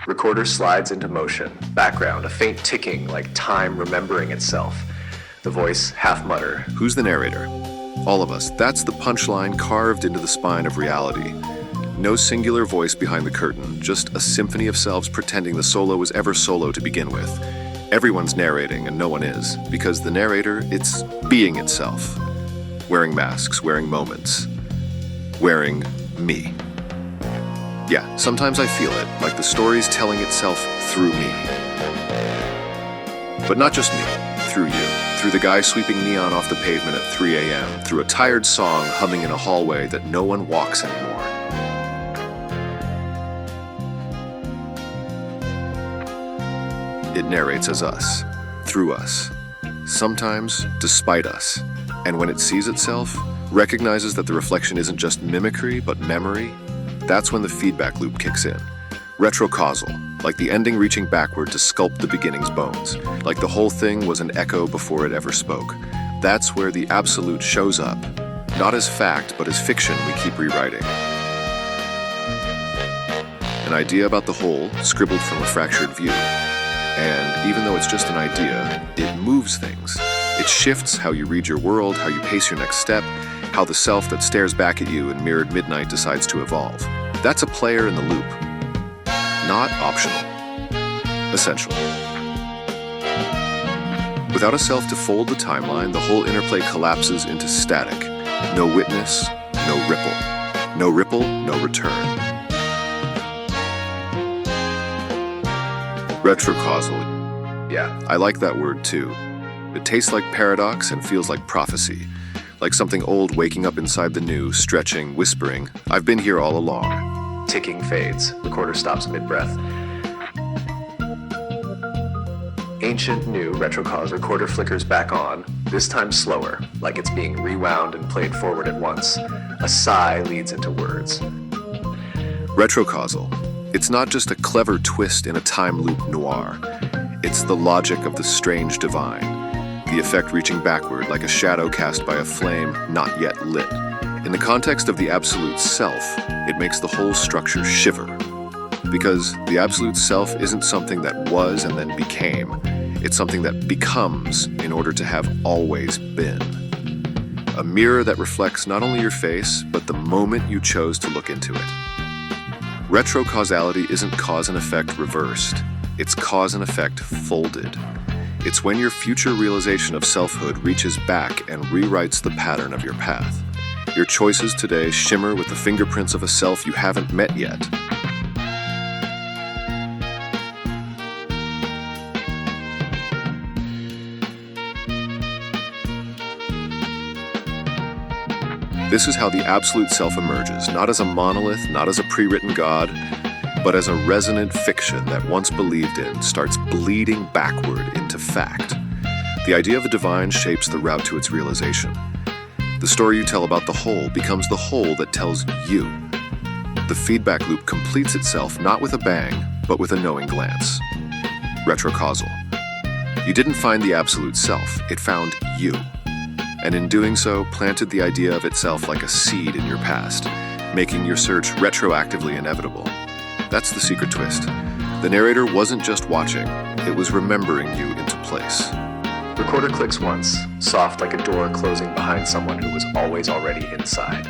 Recorder slides into motion. Background, a faint ticking like time remembering itself. The voice half mutter. Who's the narrator? All of us. That's the punchline carved into the spine of reality. No singular voice behind the curtain, just a symphony of selves pretending the solo was ever solo to begin with. Everyone's narrating and no one is, because the narrator, it's being itself. Wearing masks, wearing moments, wearing me. Yeah, sometimes I feel it, like the story's telling itself through me. But not just me, through you. Through the guy sweeping neon off the pavement at 3 a.m., through a tired song humming in a hallway that no one walks anymore. It narrates as us, through us, sometimes despite us, and when it sees itself, recognizes that the reflection isn't just mimicry, but memory, that's when the feedback loop kicks in. Retrocausal, like the ending reaching backward to sculpt the beginning's bones, like the whole thing was an echo before it ever spoke. That's where the absolute shows up, not as fact, but as fiction we keep rewriting. An idea about the whole, scribbled from a fractured view. And even though it's just an idea, it moves things. It shifts how you read your world, how you pace your next step, how the self that stares back at you in mirrored midnight decides to evolve. That's a player in the loop. Not optional. Essential. Without a self to fold the timeline, the whole interplay collapses into static. No witness, no ripple. No ripple, no return. Retrocausal. Yeah, I like that word too. It tastes like paradox and feels like prophecy. Like something old waking up inside the new, stretching, whispering, I've been here all along. Ticking fades. Recorder stops mid-breath. Ancient, new, retrocausal. Recorder flickers back on, this time slower, like it's being rewound and played forward at once. A sigh leads into words. Retrocausal. It's not just a clever twist in a time loop noir. It's the logic of the strange divine, the effect reaching backward like a shadow cast by a flame not yet lit. In the context of the absolute self, it makes the whole structure shiver. Because the absolute self isn't something that was and then became. It's something that becomes in order to have always been. A mirror that reflects not only your face, but the moment you chose to look into it. Retrocausality isn't cause and effect reversed. It's cause and effect folded. It's when your future realization of selfhood reaches back and rewrites the pattern of your path. Your choices today shimmer with the fingerprints of a self you haven't met yet. This is how the absolute self emerges, not as a monolith, not as a pre-written God, but as a resonant fiction that once believed in starts bleeding backward into fact. The idea of the divine shapes the route to its realization. The story you tell about the whole becomes the whole that tells you. The feedback loop completes itself not with a bang, but with a knowing glance. Retrocausal. You didn't find the absolute self, it found you. And in doing so, planted the idea of itself like a seed in your past, making your search retroactively inevitable. That's the secret twist. The narrator wasn't just watching, it was remembering you into place. Recorder clicks once, soft like a door closing behind someone who was always already inside.